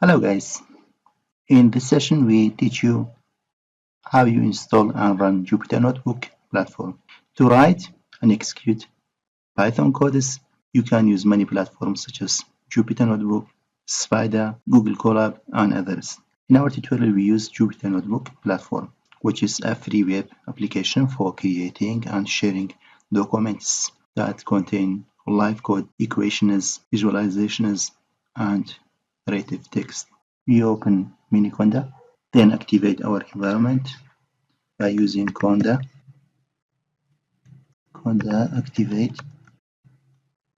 Hello guys, in this session we teach you how you install and run Jupyter Notebook platform. To write and execute Python codes, you can use many platforms such as Jupyter Notebook, Spider, Google Colab, and others. In our tutorial we use Jupyter Notebook platform, which is a free web application for creating and sharing documents that contain live code, equations, visualizations, and narrative text. We open Miniconda, then activate our environment by using conda activate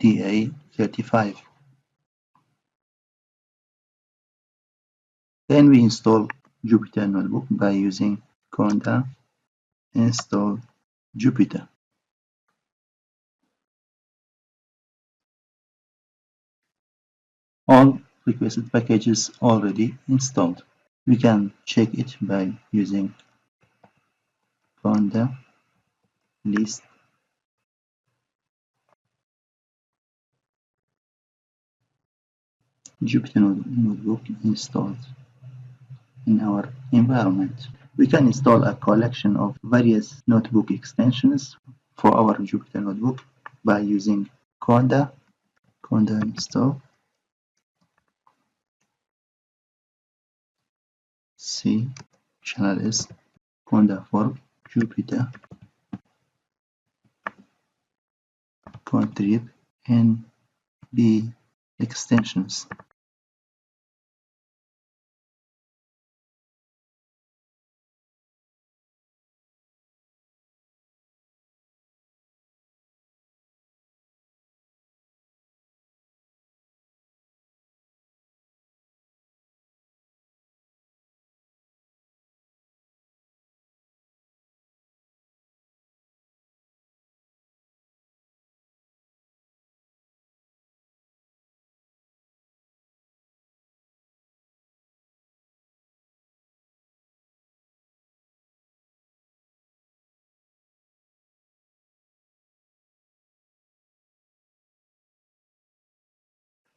DA35. Then we install Jupyter Notebook by using conda install Jupyter. All requested packages already installed. We can check it by using conda list Jupyter Notebook installed in our environment. We can install a collection of various notebook extensions for our Jupyter Notebook by using conda install C channel is conda for Jupyter contrib nb extensions.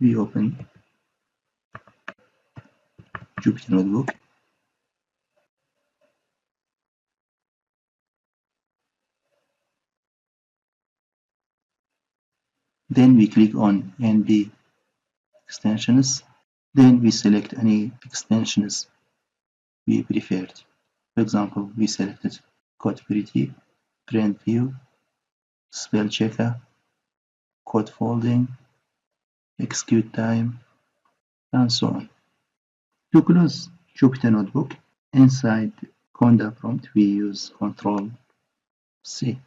We open Jupyter Notebook. Then we click on NB extensions. Then we select any extensions we preferred. For example, we selected Code Pretty, Print View, Spell Checker, Code Folding, Execute Time, and so on. To close Jupyter Notebook, inside conda prompt we use Ctrl C.